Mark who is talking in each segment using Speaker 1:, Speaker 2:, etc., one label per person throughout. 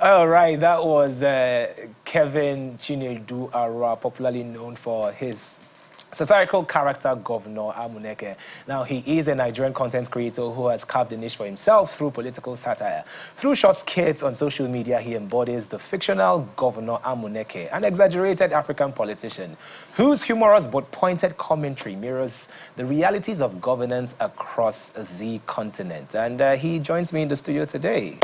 Speaker 1: All right, that was Kevin Chinedu Arua, popularly known for his satirical character, Governor Amuneke. Now, he is a Nigerian content creator who has carved a niche for himself through political satire. Through short skits on social media, he embodies the fictional Governor Amuneke, an exaggerated African politician whose humorous but pointed commentary mirrors the realities of governance across the continent. And he joins me in the studio today.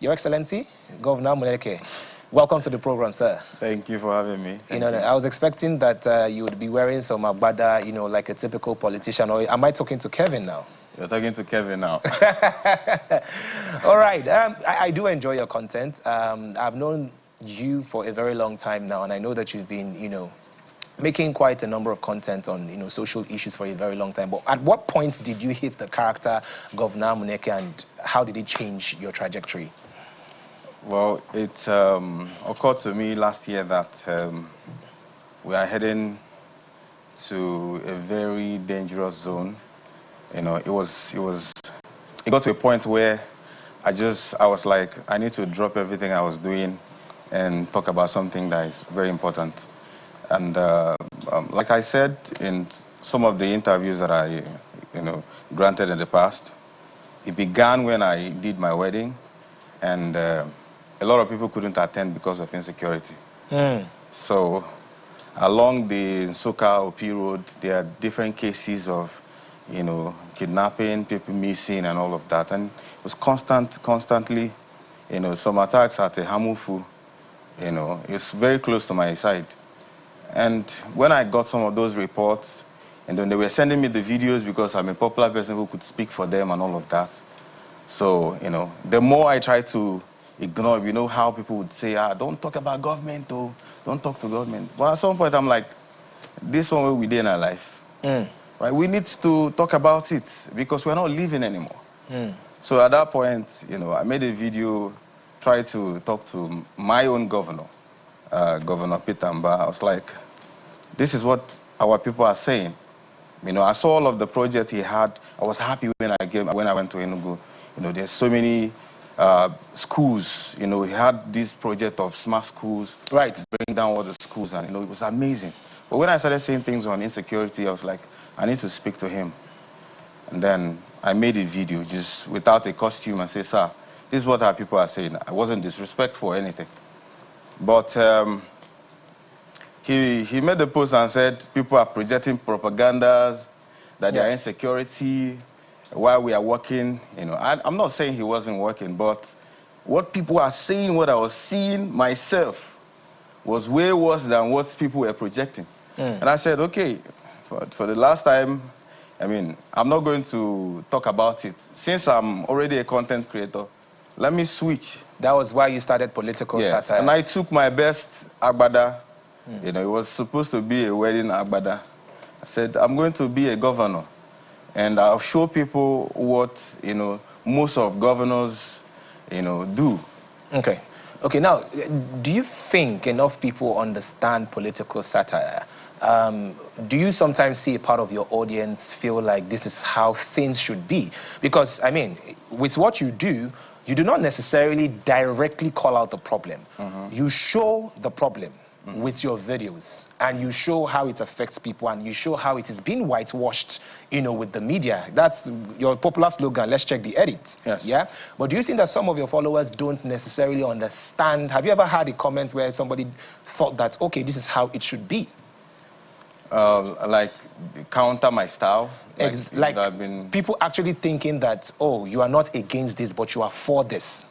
Speaker 1: Your Excellency, Governor Amuneke. Welcome to the program, sir.
Speaker 2: Thank you for having me.
Speaker 1: I was expecting that you would be wearing some agbada, like a typical politician. Or am I talking to Kevin now?
Speaker 2: You're talking to Kevin now.
Speaker 1: All right. I do enjoy your content. I've known you for a very long time now, and I know that you've been, making quite a number of content on, social issues for a very long time. But at what point did you hit the character Governor Amuneke, and how did it change your trajectory?
Speaker 2: Well, it occurred to me last year that we are heading to a very dangerous zone. It got to a point where I was like, I need to drop everything I was doing and talk about something that is very important. And like I said in some of the interviews that I, granted in the past, it began when I did my wedding, and a lot of people couldn't attend because of insecurity. So along the Nsukka OP road, there are different cases of, kidnapping, people missing and all of that. And it was constantly, some attacks at Hamufu, it's very close to my side. And when I got some of those reports, and then they were sending me the videos because I'm a popular person who could speak for them and all of that. So, the more I try to ignore, how people would say, don't talk about government, or don't talk to government. But at some point, I'm like, this one will be there in our life. Right? We need to talk about it because we're not living anymore. So at that point, I made a video, tried to talk to my own governor, Governor Pitamba. I was like, this is what our people are saying. I saw all of the projects he had. I was happy when I went to Enugu. There's so many schools. He had this project of smart schools.
Speaker 1: Right.
Speaker 2: Bring down all the schools, and it was amazing. But when I started saying things on insecurity, I was like, I need to speak to him. And then I made a video just without a costume and say, sir, this is what our people are saying. I wasn't disrespectful or anything. But he made the post and said people are projecting propagandas, that there are insecurity, while we are working. I'm not saying he wasn't working, but what people are saying, what I was seeing myself, was way worse than what people were projecting. And I said, okay, for the last time, I'm not going to talk about it. Since I'm already a content creator, let me switch.
Speaker 1: That was why you started political satire.
Speaker 2: And I took my best agbada. It was supposed to be a wedding agbada. I said, I'm going to be a governor. And I'll show people what, most of governors, do.
Speaker 1: Okay. Okay, now, do you think enough people understand political satire? Do you sometimes see a part of your audience feel like this is how things should be? Because, with what you do not necessarily directly call out the problem. You show the problem with your videos, and you show how it affects people, and you show how it is being whitewashed, with the media. That's your popular slogan, let's check the edit.
Speaker 2: Yes.
Speaker 1: Yeah? But do you think that some of your followers don't necessarily understand? Have you ever had a comment where somebody thought that, okay, this is how it should be?
Speaker 2: Like counter my style?
Speaker 1: Like people actually thinking that, oh, you are not against this, but you are for this.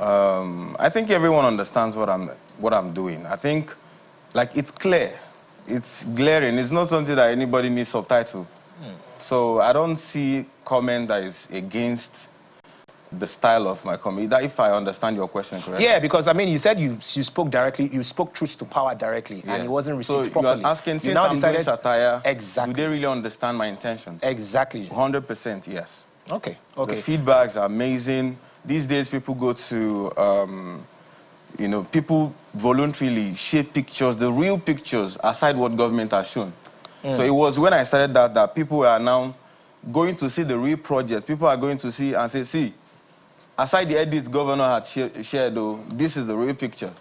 Speaker 2: I think everyone understands what I'm doing. I think, it's clear, it's glaring. It's not something that anybody needs subtitle. So I don't see comment that is against the style of my comedy. That, if I understand your question correctly.
Speaker 1: Yeah, because you said you spoke directly, you spoke truth to power directly, and it wasn't received properly.
Speaker 2: You're asking, since I'm doing satire, do they really understand my intentions?
Speaker 1: Exactly.
Speaker 2: 100% yes.
Speaker 1: Okay. Okay.
Speaker 2: The feedbacks are amazing. These days, people go to, people voluntarily share pictures, the real pictures, aside what government has shown. So it was when I started that people are now going to see the real project. People are going to see and say, see, aside the edit governor had shared, though, this is the real picture.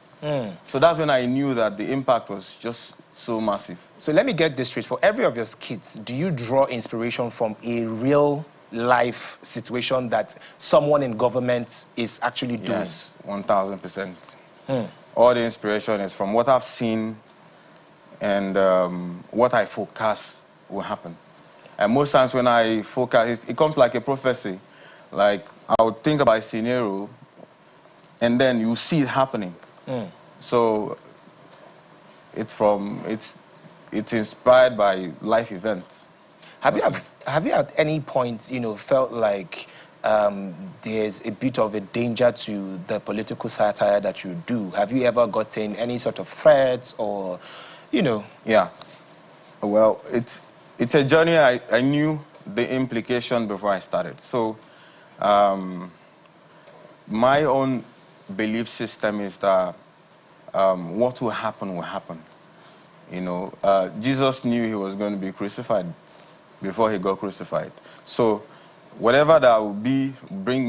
Speaker 2: So that's when I knew that the impact was just so massive.
Speaker 1: So let me get this straight. For every of your skits, do you draw inspiration from a real life situation that someone in government is actually doing?
Speaker 2: Yes, 1000%. All the inspiration is from what I've seen and what I forecast will happen. And most times when I forecast, it comes like a prophecy. Like, I would think about a scenario, and then you see it happening. So it's inspired by life events.
Speaker 1: Have you at any point, you know, felt like there's a bit of a danger to the political satire that you do? Have you ever gotten any sort of threats or, you know?
Speaker 2: Yeah. Well, it's a journey. I knew the implication before I started. So my own belief system is that what will happen will happen. You know, Jesus knew he was going to be crucified before he got crucified. So whatever that will be, be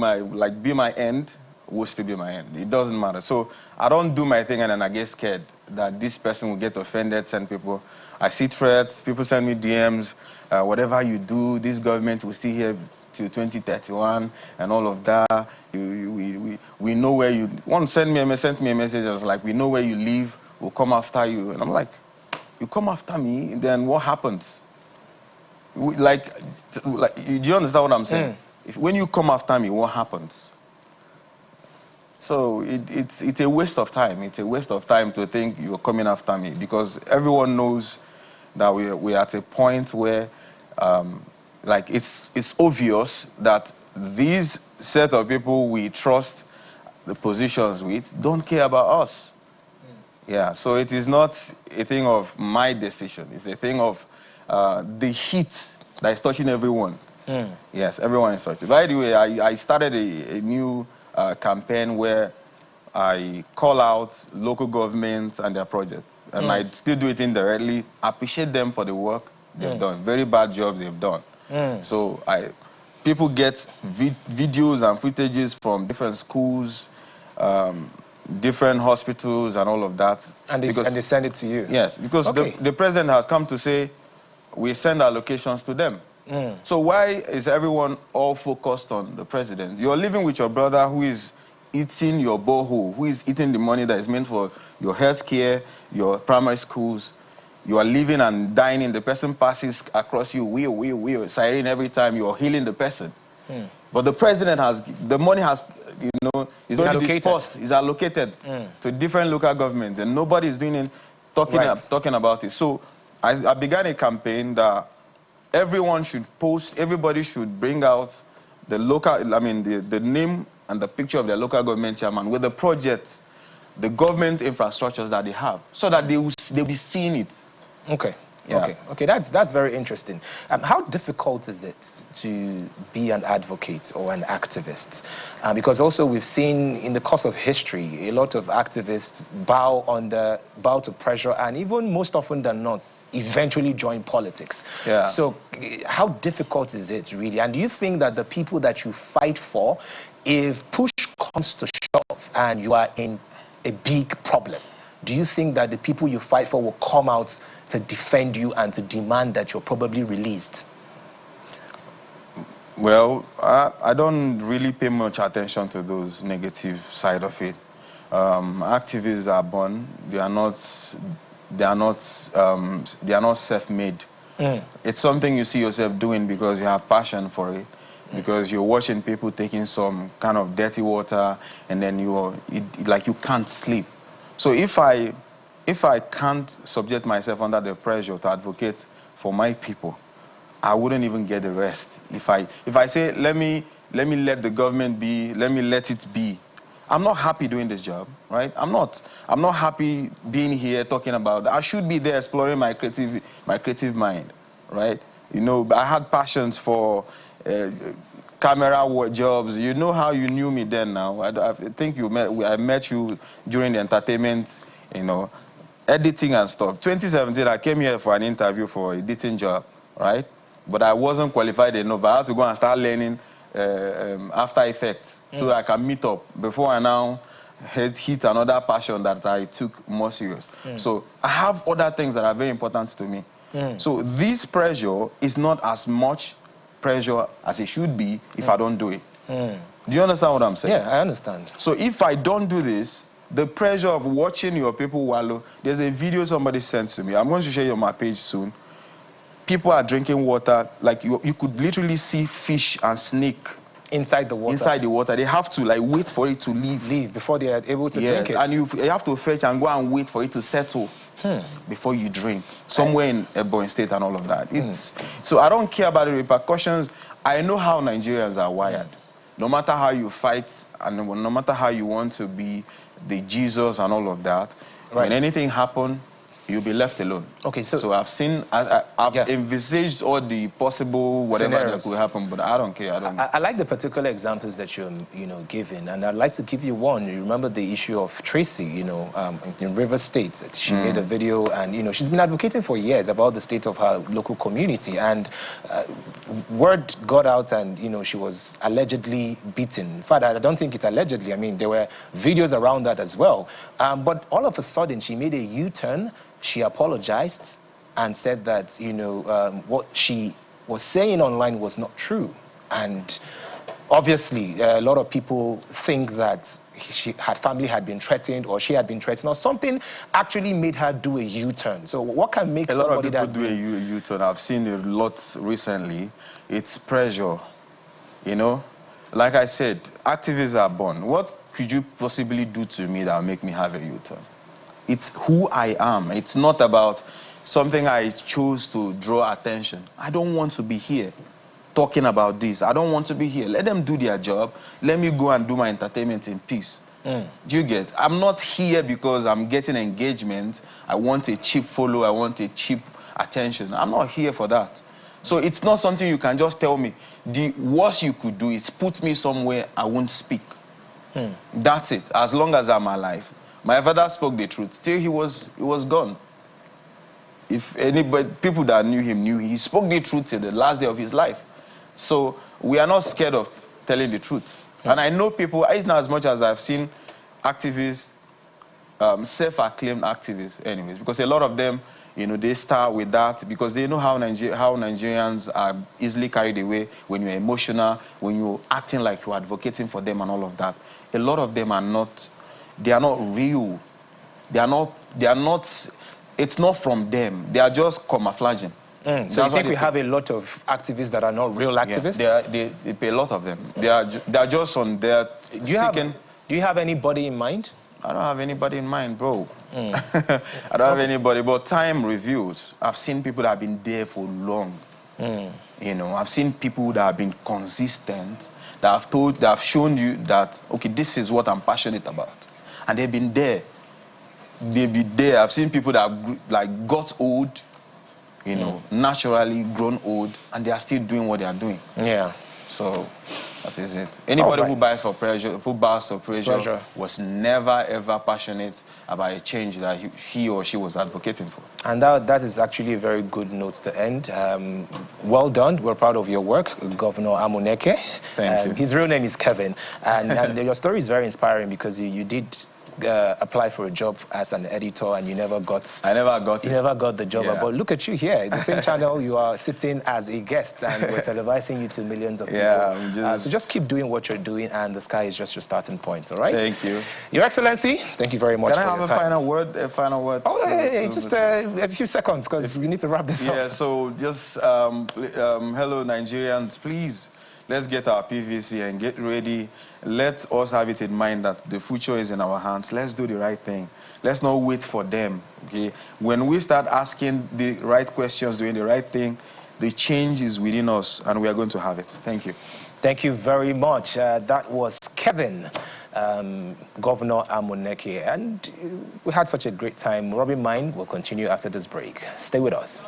Speaker 2: my end, will still be my end. It doesn't matter. So I don't do my thing and then I get scared that this person will get offended, send people. I see threats, people send me DMs, whatever you do, this government will still here till 2031 and all of that. We know where you want to send me a message. I was like, we know where you live, we'll come after you. And I'm like, you come after me, then what happens? Do you understand what I'm saying? When you come after me, what happens? So it's a waste of time. It's a waste of time to think you're coming after me, because everyone knows that we're at a point where like it's obvious that these set of people we trust the positions with don't care about us. Yeah, so it is not a thing of my decision. It's a thing of the heat that is touching everyone. Yes, everyone is touching. By the way, I started a new campaign where I call out local governments and their projects. And I still do it indirectly. Appreciate them for the work they've done. Very bad jobs they've done. So people get videos and footages from different schools, different hospitals and all of that.
Speaker 1: And they send it to you?
Speaker 2: Yes, because the president has come to say, we send our locations to them. So why is everyone all focused on the president? You're living with your brother who is eating your borehole, who is eating the money that is meant for your health care, your primary schools. You are living and dining, the person passes across you, siren every time, you're healing the person. But the president has, the money has, you know, is already dispersed, is allocated to different local governments, and nobody is doing it, talking about it. So I began a campaign that everyone should post, everybody should bring out the local, the name and the picture of their local government chairman with the projects, the government infrastructures that they have, so that they'll be seeing it.
Speaker 1: Okay. Yeah. Okay. That's very interesting. How difficult is it to be an advocate or an activist? Because also we've seen in the course of history, a lot of activists bow to pressure, and even most often than not, eventually join politics. Yeah. So how difficult is it really? And do you think that the people that you fight for, if push comes to shove and you are in a big problem, do you think that the people you fight for will come out to defend you and to demand that you're probably released?
Speaker 2: Well, I don't really pay much attention to those negative side of it. Activists are born; they are not self-made. It's something you see yourself doing because you have passion for it, because you're watching people taking some kind of dirty water, and then you can't sleep. So if I can't subject myself under the pressure to advocate for my people, I wouldn't even get the rest. If I say let me let the government be, let me let it be, I'm not happy doing this job, right? I'm not happy being here talking about that. I should be there exploring my creative mind, right? You know, I had passions for camera jobs. You know how you knew me then. Now I think I met you during the entertainment, you know, editing and stuff. 2017, I came here for an interview for an editing job, right? But I wasn't qualified enough. I had to go and start learning after effects so I can meet up before I now hit another passion that I took more serious. So I have other things that are very important to me. So this pressure is not as much pressure as it should be if I don't do it. Do you understand what I'm saying?
Speaker 1: Yeah, I understand.
Speaker 2: So if I don't do this, the pressure of watching your people wallow, there's a video somebody sent to me. I'm going to share it on my page soon. People are drinking water, like you could literally see fish and snake
Speaker 1: inside the water.
Speaker 2: Inside the water. They have to like wait for it to leave
Speaker 1: before they are able to drink it.
Speaker 2: And you have to fetch and go and wait for it to settle before you drink. Somewhere in Ebonyi State and all of that. So I don't care about the repercussions. I know how Nigerians are wired. No matter how you fight and no matter how you want to be the Jesus and all of that, when anything happens, you'll be left alone. Okay, so I've seen, I've envisaged all the possible whatever that could happen, but I don't care. I
Speaker 1: like the particular examples that you're, giving, and I'd like to give you one. You remember the issue of Tracy, in River State. She made a video, and she's been advocating for years about the state of her local community, and word got out, and she was allegedly beaten. In fact, I don't think it's allegedly. I mean, there were videos around that as well. But all of a sudden, she made a U-turn. She apologized and said that, what she was saying online was not true. And obviously, a lot of people think that her family had been threatened, or she had been threatened, or something actually made her do a U-turn. So what can make somebody
Speaker 2: that... A lot of people do a U-turn. I've seen a lot recently. It's pressure, Like I said, activists are born. What could you possibly do to me that will make me have a U-turn? It's who I am. It's not about something I chose to draw attention. I don't want to be here talking about this. I don't want to be here. Let them do their job. Let me go and do my entertainment in peace. Do you get? I'm not here because I'm getting engagement. I want a cheap follow. I want a cheap attention. I'm not here for that. So it's not something you can just tell me. The worst you could do is put me somewhere I won't speak. That's it. As long as I'm alive. My father spoke the truth till he was gone. If anybody, people that knew him knew he spoke the truth till the last day of his life. So we are not scared of telling the truth. And I know people, it's not as much as I've seen activists, self-acclaimed activists anyways, because a lot of them, they start with that because they know how Nigerians are easily carried away when you're emotional, when you're acting like you're advocating for them and all of that. A lot of them are not. They are not real. They are not, it's not from them. They are just camouflaging.
Speaker 1: So you think we have a lot of activists that are not real activists?
Speaker 2: Yeah, they pay a lot of them. They are just on their
Speaker 1: do you have anybody in mind?
Speaker 2: I don't have anybody in mind, bro. I don't have anybody, but time reveals. I've seen people that have been there for long. I've seen people that have been consistent, that have shown you that, okay, this is what I'm passionate about. And they've been there. They've been there. I've seen people that have got old, naturally grown old, and they are still doing what they are doing.
Speaker 1: Yeah.
Speaker 2: So that is it. Anybody who buys for pressure, was never ever passionate about a change that he or she was advocating for.
Speaker 1: And that is actually a very good note to end. Well done. We're proud of your work, Governor Amuneke.
Speaker 2: Thank you.
Speaker 1: His real name is Kevin, and your story is very inspiring because you did apply for a job as an editor and you never got the job. But look at you here, the same channel, you are sitting as a guest and we're televising you to millions of people. So just keep doing what you're doing and the sky is just your starting point, all right?
Speaker 2: Thank you.
Speaker 1: Your Excellency, thank you very much.
Speaker 2: Can I have a final word?
Speaker 1: Oh, hey, just a few seconds because we need to wrap this up.
Speaker 2: Yeah, so just hello Nigerians, please. Let's get our PVC and get ready. Let us have it in mind that the future is in our hands. Let's do the right thing. Let's not wait for them, okay? When we start asking the right questions, doing the right thing, the change is within us, and we are going to have it. Thank you.
Speaker 1: Thank you very much. That was Kevin, Governor Amuneke, and we had such a great time. Rubbin will continue after this break. Stay with us.